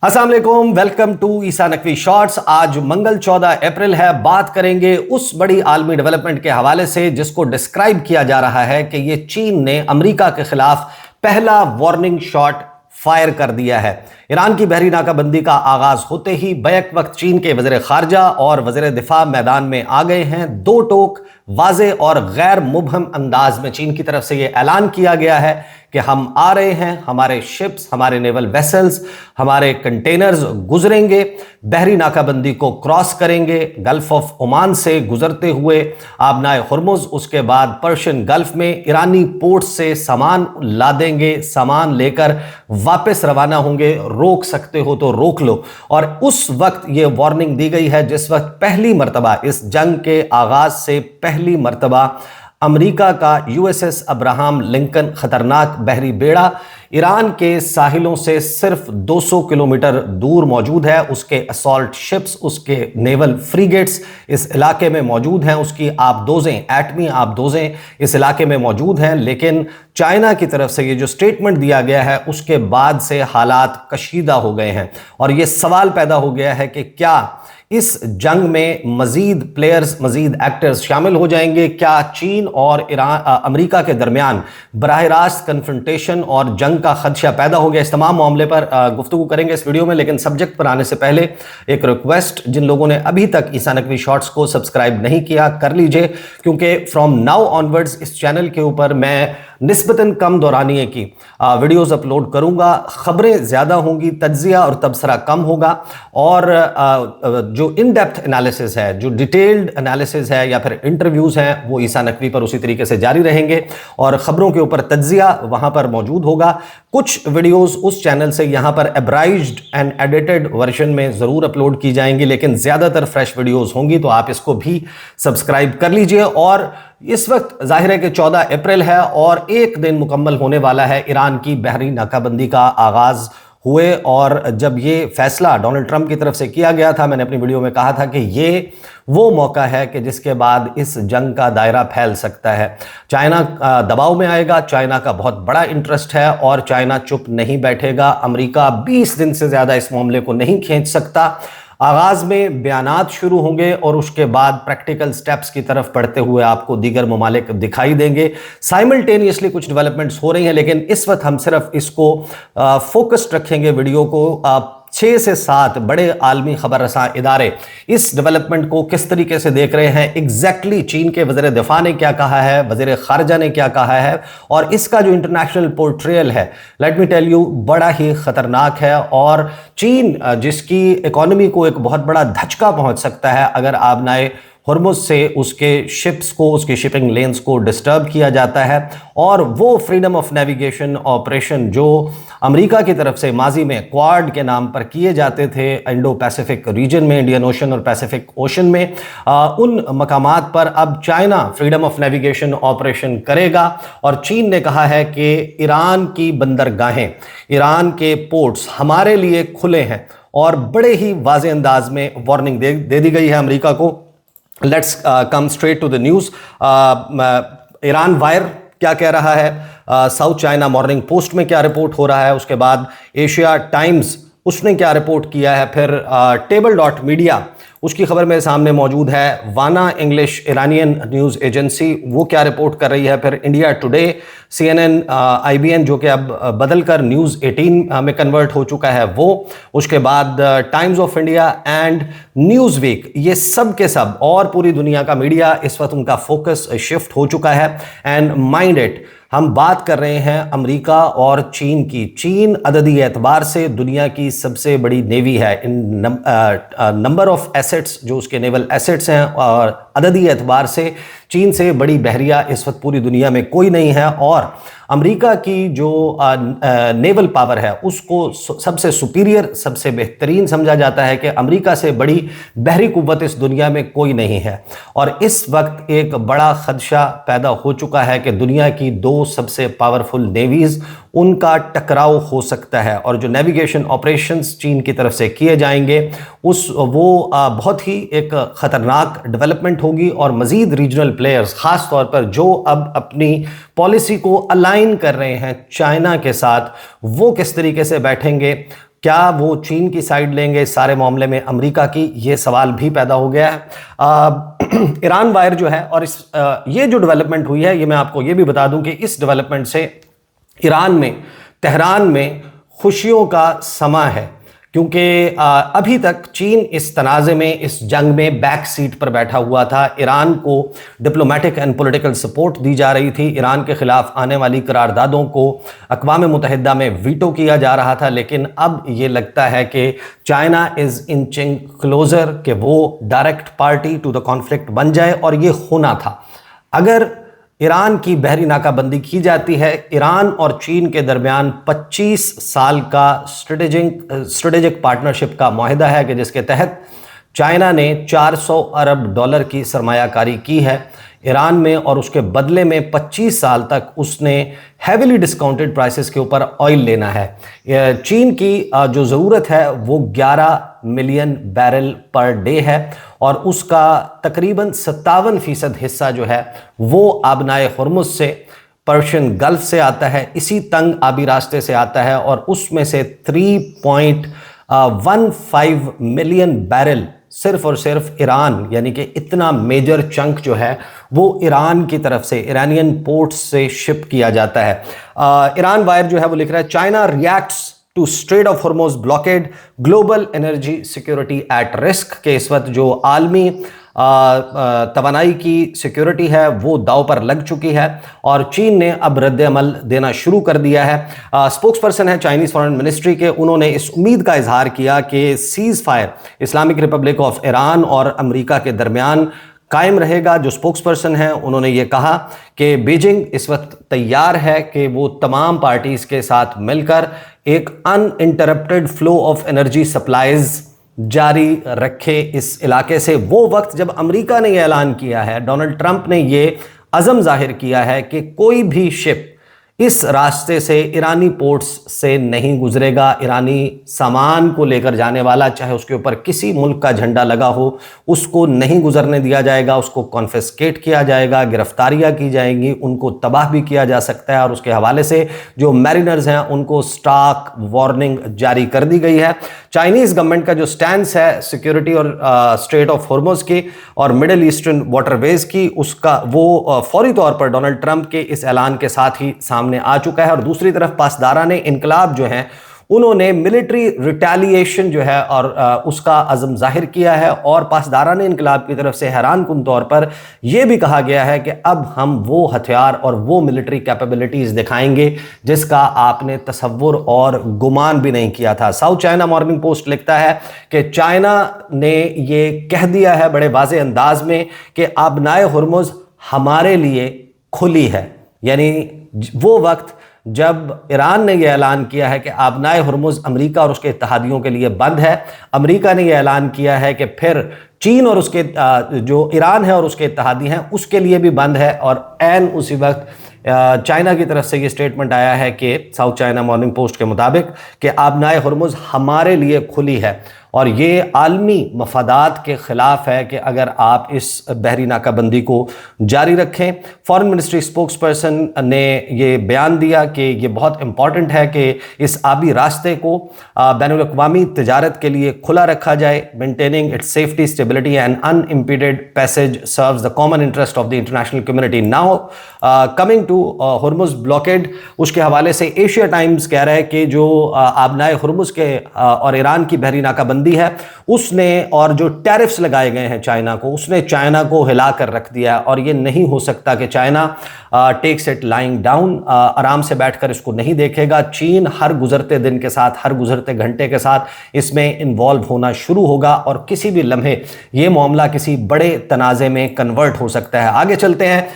अस्सलाम वालेकुम, welcome to Isa Naqvi shorts. आज मंगल 14 अप्रैल है। बात करेंगे उस बड़ी आलमी डेवलपमेंट के हवाले से जिसको डिस्क्राइब किया जा रहा है कि ये चीन ने अमेरिका के खिलाफ पहला वार्निंग शॉट फायर कर दिया है। ईरान की बहरी नाकाबंदी का आगाज होते ही बैक वक्त चीन के वज़ीर खारजा और वज़ीर दिफा मैदान में आ गए हैं। दो टोक वाज़े और गैर मुबहम अंदाज में चीन की तरफ से यह ऐलान किया गया है कि हम आ रहे हैं, हमारे शिप्स, हमारे नेवल वेसल्स, हमारे कंटेनर्स गुजरेंगे, बहरी नाकाबंदी को क्रॉस करेंगे, गल्फ ऑफ ओमान से गुजरते हुए आबनाए हुर्मुज, उसके बाद पर्शियन गल्फ में ईरानी पोर्ट से सामान लादेंगे, सामान लेकर वापस रवाना होंगे, रोक सकते हो तो रोक लो। और उस वक्त यह वार्निंग दी गई है जिस वक्त पहली मर्तबा इस जंग के आगाज से पहली मर्तबा अमेरिका का यूएसएस अब्राहम लिंकन खतरनाक बहरी बेड़ा ईरान के साहिलों से सिर्फ 200 किलोमीटर दूर मौजूद है। उसके असॉल्ट शिप्स, उसके नेवल फ्रीगेट्स इस इलाके में मौजूद हैं, उसकी आबदोजें, एटमी आबदोजें इस इलाके में मौजूद हैं। लेकिन चाइना की तरफ से ये जो स्टेटमेंट दिया गया है उसके बाद से हालात कशीदा हो गए हैं और ये सवाल पैदा हो गया है कि क्या इस जंग में मजीद प्लेयर्स, मजीद एक्टर्स शामिल हो जाएंगे? क्या चीन और अमेरिका के दरमियान बराह रास्त कन्फ्रंटेशन और जंग का खदशा पैदा हो गया? इस तमाम मामले पर गुफ्तगू करेंगे इस वीडियो में। लेकिन सब्जेक्ट पर आने से पहले एक रिक्वेस्ट, जिन लोगों ने अभी तक ईसा नकवी शॉर्ट्स को सब्सक्राइब नहीं किया कर लीजिए, क्योंकि फ्रॉम नाउ ऑनवर्ड्स इस चैनल के ऊपर मैं निस्बतन कम दौरानिए की वीडियोस अपलोड करूंगा। खबरें ज़्यादा होंगी, तज्जिया और तबसरा कम होगा और जो इन डेप्थ एनालिसिस है, जो डिटेल्ड एनालिसिस है या फिर इंटरव्यूज़ हैं, वो ईसा नकवी पर उसी तरीके से जारी रहेंगे और ख़बरों के ऊपर तज्जिया वहाँ पर मौजूद होगा। कुछ वीडियोस उस चैनल से यहाँ पर एब्राइज्ड एंड एडिटेड वर्जन में ज़रूर अपलोड की जाएंगी, लेकिन ज़्यादातर फ्रेश वीडियोस होंगी, तो आप इसको भी सब्सक्राइब कर लीजिए। और इस वक्त जाहिर है कि 14 अप्रैल है और एक दिन मुकम्मल होने वाला है ईरान की बहरी नाकाबंदी का आगाज़ हुए। और जब ये फैसला डोनाल्ड ट्रंप की तरफ से किया गया था, मैंने अपनी वीडियो में कहा था कि ये वो मौका है कि जिसके बाद इस जंग का दायरा फैल सकता है। चाइना दबाव में आएगा, चाइना का बहुत बड़ा इंटरेस्ट है और चाइना चुप नहीं बैठेगा। अमेरिका 20 दिन से ज़्यादा इस मामले को नहीं खींच सकता। आगाज़ में बयानात शुरू होंगे और उसके बाद प्रैक्टिकल स्टेप्स की तरफ बढ़ते हुए आपको दीगर ममालिक दिखाई देंगे। साइमल्टेनियसली कुछ डेवलपमेंट्स हो रही हैं, लेकिन इस वक्त हम सिर्फ इसको फोकस्ड रखेंगे वीडियो को। 6 से 7 बड़े आलमी खबर रसां इदारे इस डेवलपमेंट को किस तरीके से देख रहे हैं, एग्जैक्टली चीन के वज़ीर दिफा ने क्या कहा है, वज़ीर खारजा ने क्या कहा है, और इसका जो इंटरनेशनल पोर्ट्रेयल है, लेट मी टेल यू, बड़ा ही खतरनाक है। और चीन जिसकी इकोनॉमी को एक बहुत बड़ा धचका पहुंच सकता है अगर आबनाए हुर्मुज से उसके शिप्स को, उसकी शिपिंग लेन्स को डिस्टर्ब किया जाता है। और वो फ्रीडम ऑफ नेविगेशन ऑपरेशन जो अमेरिका की तरफ से माजी में क्वाड के नाम पर किए जाते थे इंडो पैसिफिक रीजन में, इंडियन ओशन और पैसिफिक ओशन में, उन मकामात पर अब China freedom of navigation operation करेगा। और चीन ने कहा है कि ईरान की बंदरगाहें, ईरान के पोर्ट्स हमारे लिए खुले हैं और बड़े ही वाज़े अंदाज में वार्निंग दे दी गई है अमेरिका को। Let's come straight to the news. Iran wire क्या कह रहा है, साउथ चाइना मॉर्निंग पोस्ट में क्या रिपोर्ट हो रहा है, उसके बाद एशिया टाइम्स उसने क्या रिपोर्ट किया है, फिर टेबल डॉट मीडिया उसकी खबर मेरे सामने मौजूद है, वाना इंग्लिश ईरानियन न्यूज़ एजेंसी वो क्या रिपोर्ट कर रही है, फिर इंडिया टुडे, CNN, IBN जो कि अब बदल कर न्यूज़ 18 में कन्वर्ट हो चुका है वो, उसके बाद Times of India and Newsweek, ये सब के सब और पूरी दुनिया का मीडिया इस वक्त उनका फोकस शिफ्ट हो चुका है। एंड माइंड इट, हम बात कर रहे हैं अमेरिका और चीन की। चीन अददी एतबार से दुनिया की सबसे बड़ी नेवी है इन नंबर ऑफ एसेट्स, जो उसके नेवल एसेट्स हैं, और अददी एतबार से चीन से बड़ी बहरिया इस वक्त पूरी दुनिया में कोई नहीं है। और अमेरिका की जो नेवल पावर है उसको सबसे सुपीरियर, सबसे बेहतरीन समझा जाता है कि अमेरिका से बड़ी बहरी कुव्वत इस दुनिया में कोई नहीं है। और इस वक्त एक बड़ा खदशा पैदा हो चुका है कि दुनिया की 2 सबसे पावरफुल नेवीज़, उनका टकराव हो सकता है। और जो नेविगेशन ऑपरेशंस चीन की तरफ से किए जाएंगे वो बहुत ही एक ख़तरनाक डेवलपमेंट होगी। और मज़ीद रीजनल प्लेयर्स, ख़ास तौर पर जो अब अपनी पॉलिसी को अलाइन कर रहे हैं चाइना के साथ, वो किस तरीके से बैठेंगे, क्या वो चीन की साइड लेंगे इस सारे मामले में, अमेरिका की, ये सवाल भी पैदा हो गया है। ईरान वायर जो है और ये जो डेवलपमेंट हुई है, ये मैं आपको ये भी बता दूं कि इस डेवलपमेंट से ईरान में, तेहरान में खुशियों का समा है, क्योंकि अभी तक चीन इस तनाज़े में, इस जंग में बैक सीट पर बैठा हुआ था। ईरान को डिप्लोमेटिक एंड पॉलिटिकल सपोर्ट दी जा रही थी। ईरान के खिलाफ आने वाली करारदादों को अक़वाम मुत्तहिदा में वीटो किया जा रहा था, लेकिन अब ये लगता है कि चाइना इज़ इंचिंग क्लोजर कि वो direct party to the conflict बन जाए, और ये होना था। अगर ईरान की बहरी नाकाबंदी की जाती है, ईरान और चीन के दरमियान 25 साल का स्ट्रेटेजिक पार्टनरशिप का मुआहिदा है कि जिसके तहत चाइना ने $400 अरब की सरमायाकारी की है ईरान में, और उसके बदले में 25 साल तक उसने हैविली डिस्काउंटेड प्राइसेस के ऊपर ऑयल लेना है। चीन की जो ज़रूरत है वो 11 मिलियन बैरल पर डे है, और उसका तकरीबन 57% हिस्सा जो है वो आबनाए हुर्मुज़ से, पर्शियन गल्फ से आता है, इसी तंग आबी रास्ते से आता है, और उसमें से 3.15 मिलियन बैरल सिर्फ और सिर्फ ईरान, यानी कि इतना मेजर चंक जो है वो ईरान की तरफ से, ईरानियन पोर्ट्स से शिप किया जाता है। ईरान वायर जो है वो लिख रहा है, China reacts to Strait of Hormuz blockade, global energy security at risk, के इस वक्त जो आलमी तवानाई की सिक्योरिटी है वो दाव पर लग चुकी है, और चीन ने अब रद्द अमल देना शुरू कर दिया है। स्पोक्स पर्सन है चाइनीज़ फॉरेन मिनिस्ट्री के, उन्होंने इस उम्मीद का इजहार किया कि seize fire Islamic Republic of Iran और अमेरिका के दरमियान कायम रहेगा। जो स्पोक्स पर्सन है उन्होंने ये कहा कि बीजिंग इस वक्त तैयार है कि वो तमाम पार्टीज़ के साथ मिलकर एक uninterrupted flow of energy supplies जारी रखे इस इलाके से। वो वक्त जब अमेरिका ने यह ऐलान किया है, डोनाल्ड ट्रंप ने ये अज़म जाहिर किया है कि कोई भी शिप इस रास्ते से, ईरानी पोर्ट्स से नहीं गुजरेगा। ईरानी सामान को लेकर जाने वाला, चाहे उसके ऊपर किसी मुल्क का झंडा लगा हो, उसको नहीं गुजरने दिया जाएगा, उसको कॉन्फिस्केट किया जाएगा, गिरफ्तारियां की जाएंगी, उनको तबाह भी किया जा सकता है, और उसके हवाले से जो मैरिनर्स हैं उनको स्टाक वार्निंग जारी कर दी गई है। चाइनीज़ गवर्नमेंट का जो स्टैंड है सिक्योरिटी और स्ट्रेट ऑफ हॉर्मुज़ की और मिडिल ईस्टर्न वाटरवेज की, उसका वो फौरी तौर पर डोनाल्ड ट्रंप के इस ऐलान के साथ ही सामने आ चुका है। और दूसरी तरफ पासदारान इनकलाब जो हैं उन्होंने मिलिट्री रिटेलिएशन जो है और उसका अज़म जाहिर किया है, और पासदारान इनकलाब की तरफ से हैरानकुन तौर पर यह भी कहा गया है कि अब हम वो हथियार और वो मिलिट्री कैपेबिलिटीज़ दिखाएंगे जिसका आपने तसव्वुर और गुमान भी नहीं किया था। साउथ चाइना मॉर्निंग पोस्ट लिखता है कि चाइना ने ये कह दिया है बड़े वाज़े अंदाज में कि आबनाए हुर्मुज़ हमारे लिए खुली है, यानी वो वक्त जब ईरान ने यह ऐलान किया है कि आबनाए हुर्मुज़ अमेरिका और उसके इत्तेहादियों के लिए बंद है, अमेरिका ने यह ऐलान किया है कि फिर चीन और उसके जो ईरान है और उसके इत्तेहादी हैं उसके लिए भी बंद है, और ऐन उसी वक्त चाइना की तरफ से ये स्टेटमेंट आया है कि साउथ चाइना मॉर्निंग पोस्ट के मुताबिक कि आबनाए हुर्मुज़ हमारे लिए खुली है, और ये आलमी मफादात के ख़िलाफ़ है कि अगर आप इस बहरी नाकाबंदी को जारी रखें। फॉरेन मिनिस्ट्री स्पोक्स पर्सन ने ये बयान दिया कि ये बहुत इंपॉर्टेंट है कि इस आबी रास्ते को बैनुल-अक़वामी तिजारत के लिए खुला रखा जाए। Maintaining its safety, stability and unimpeded passage serves the common interest of the international community. Now coming to Hormuz blockade, उसके हवाले से एशिया टाइम्स कह रहा है कि जो आबनाए हुर्मुज़ के और ईरान की बहरी नाकाबंदी है उसने, और जो टैरिफ्स लगाए गए हैं चाइना को, उसने चाइना को हिला कर रख दिया, और ये नहीं हो सकता कि China takes it lying down, आराम से बैठकर इसको नहीं देखेगा। चीन हर गुजरते दिन के साथ, हर गुजरते घंटे के साथ इसमें इन्वॉल्व होना शुरू होगा, और किसी भी लम्हे ये मामला किसी बड़े तनाज़े में कन्वर्ट हो सकता है। आगे चलते हैं,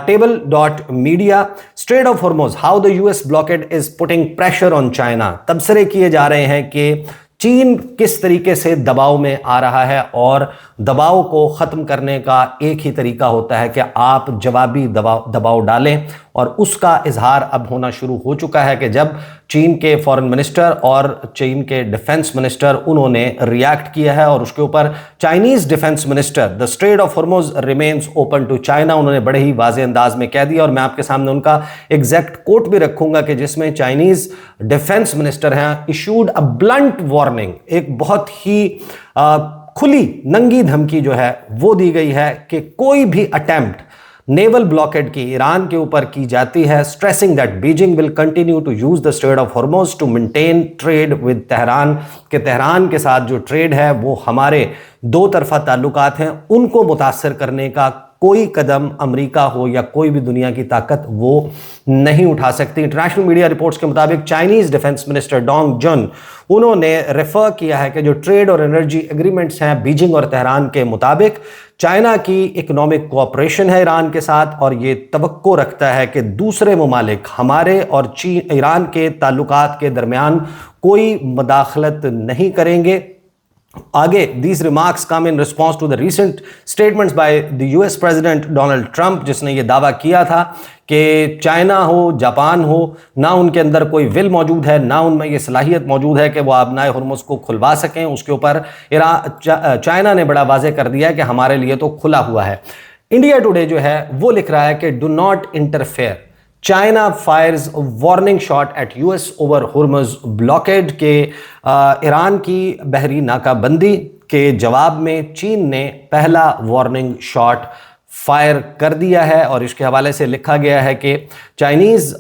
table media, strait of Hormuz, how the US blockade is putting pressure on China. तबसरे किए जा रहे हैं कि चीन किस तरीके से दबाव में आ रहा है, और दबाव को ख़त्म करने का एक ही तरीका होता है कि आप जवाबी दबाव डालें और उसका इजहार अब होना शुरू हो चुका है कि जब चीन के फॉरेन मिनिस्टर और चीन के डिफेंस मिनिस्टर उन्होंने रिएक्ट किया है और उसके ऊपर Chinese defence minister the straight of Hormuz remains open to China उन्होंने बड़े ही वाज़े अंदाज में कह दिया। और मैं आपके सामने उनका एग्जैक्ट कोट भी रखूंगा कि जिसमें चाइनीज डिफेंस मिनिस्टर हैं इशूड अ ब्लंट वार्निंग, एक बहुत ही खुली नंगी धमकी जो है वो दी गई है कि कोई भी अटेम्प्ट नेवल ब्लॉकेड की ईरान के ऊपर की जाती है, stressing that Beijing will continue to use the straight of Hormuz to maintain trade with Tehran, के तेहरान के साथ जो ट्रेड है वो हमारे दो तरफा ताल्लुकात हैं उनको मुतासर करने का कोई कदम अमेरिका हो या कोई भी दुनिया की ताकत वो नहीं उठा सकती। इंटरनेशनल मीडिया रिपोर्ट्स के मुताबिक चाइनीज डिफेंस मिनिस्टर डोंग जुन उन्होंने रेफर किया है कि जो ट्रेड और एनर्जी एग्रीमेंट्स हैं बीजिंग और तेहरान के मुताबिक चाइना की इकोनॉमिक कोऑपरेशन है ईरान के साथ और ये तवक्को रखता है कि दूसरे ममालिक हमारे और चीन ईरान के ताल्लुकात के दरमियान कोई मुदाखलत नहीं करेंगे। आगे these remarks come in response to the recent statements by the US president Donald Trump, जिसने ये दावा किया था कि चाइना हो जापान हो ना उनके अंदर कोई विल मौजूद है ना उनमें ये सलाहियत मौजूद है कि वो आबनाए हुर्मुज़ को खुलवा सकें। उसके ऊपर चाइना ने बड़ा वाज़े कर दिया है कि हमारे लिए तो खुला हुआ है। इंडिया टुडे जो है वो लिख रहा है कि do not interfere, China fires warning shot at US over Hormuz blockade, के ईरान की बहरी नाकाबंदी के जवाब में चीन ने पहला वार्निंग शॉट फायर कर दिया है। और इसके हवाले से लिखा गया है कि चाइनीज़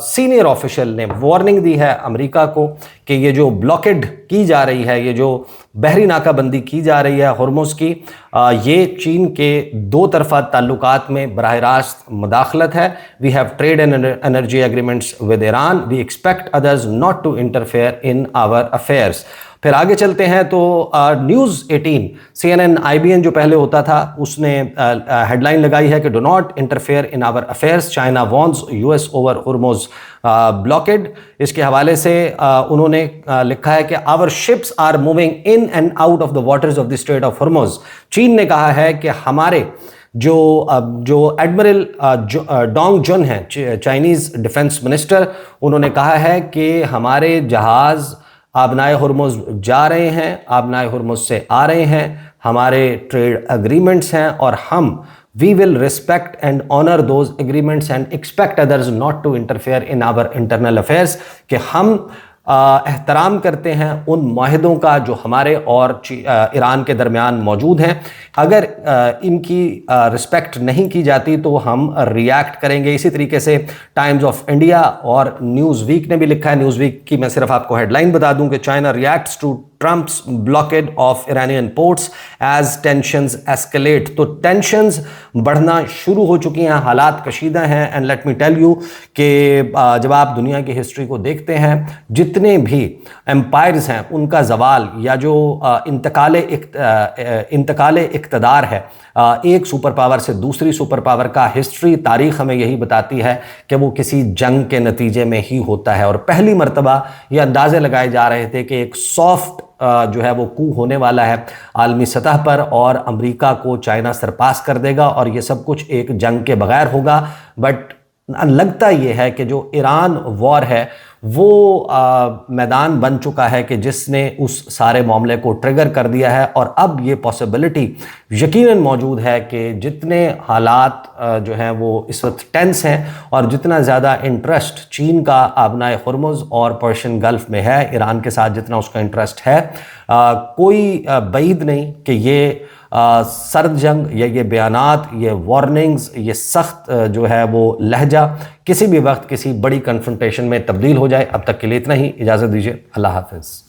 सीनियर ऑफिशियल ने वार्निंग दी है अमेरिका को कि ये जो ब्लॉकेड की जा रही है, ये जो बहरी नाकाबंदी की जा रही है हुर्मुज़ की, ये चीन के दो तरफा ताल्लुकात में बराह रास्त मुदाखलत है। We have trade and energy agreements with Iran, we expect others not to interfere in our affairs. फिर आगे चलते हैं तो न्यूज़ 18 CNN IBN जो पहले होता था उसने हेडलाइन लगाई है कि do not interfere in our affairs, China warns US over Hormuz blockade. इसके हवाले से उन्होंने लिखा है कि our ships are moving in and out of the waters of the straight of Hormuz. चीन ने कहा है कि हमारे जो एडमिरल डोंग जुन हैं चाइनीज़ डिफेंस मिनिस्टर, उन्होंने कहा है कि हमारे जहाज़ आबनाए हुर्मुज़ जा रहे हैं, आबनाए हुर्मुज़ से आ रहे हैं, हमारे ट्रेड एग्रीमेंट्स हैं और हम we will respect and honour those agreements and expect others not to interfere in our internal affairs, कि हम एहतराम करते हैं उन माहिदों का जो हमारे और ईरान के दरमियान मौजूद हैं। अगर इनकी रिस्पेक्ट नहीं की जाती तो हम रिएक्ट करेंगे। इसी तरीके से टाइम्स ऑफ इंडिया और न्यूज़ वीक ने भी लिखा है। न्यूज़ वीक की मैं सिर्फ आपको हेडलाइन बता दूं कि China reacts to Trump's blockade of Iranian ports as tensions escalate. तो टेंशंस बढ़ना शुरू हो चुकी हैं, हालात कशीदा हैं। And let me tell you कि जब आप दुनिया की हिस्ट्री को देखते हैं, जितने भी एम्पायर्स हैं उनका जवाल या जो इंतकाल इक़्तिदार है एक सुपर पावर से दूसरी सुपर पावर का, हिस्ट्री तारीख़ हमें यही बताती है कि वो किसी जंग के नतीजे में ही होता है। और पहली मरतबा ये अंदाज़े लगाए जा रहे थे कि एक सॉफ्ट जो है वो कू होने वाला है आलमी सतह पर और अमेरिका को चाइना सरपास कर देगा और ये सब कुछ एक जंग के बगैर होगा। बट लगता ये है कि जो ईरान वॉर है वो मैदान बन चुका है कि जिसने उस सारे मामले को ट्रिगर कर दिया है। और अब ये पॉसिबिलिटी यकीनन मौजूद है कि जितने हालात जो हैं वो इस वक्त टेंस हैं और जितना ज़्यादा इंटरेस्ट चीन का आबनाए हुर्मुज़ और पर्शियन गल्फ़ में है, ईरान के साथ जितना उसका इंटरेस्ट है, कोई बईद नहीं कि ये सर्द जंग या ये बयानात, ये वार्निंग्स, ये सख्त जो है वो लहजा किसी भी वक्त किसी बड़ी कन्फ्रंटेशन में तब्दील हो जाए। अब तक के लिए इतना ही, इजाज़त दीजिए, अल्लाह हाफ़िज़।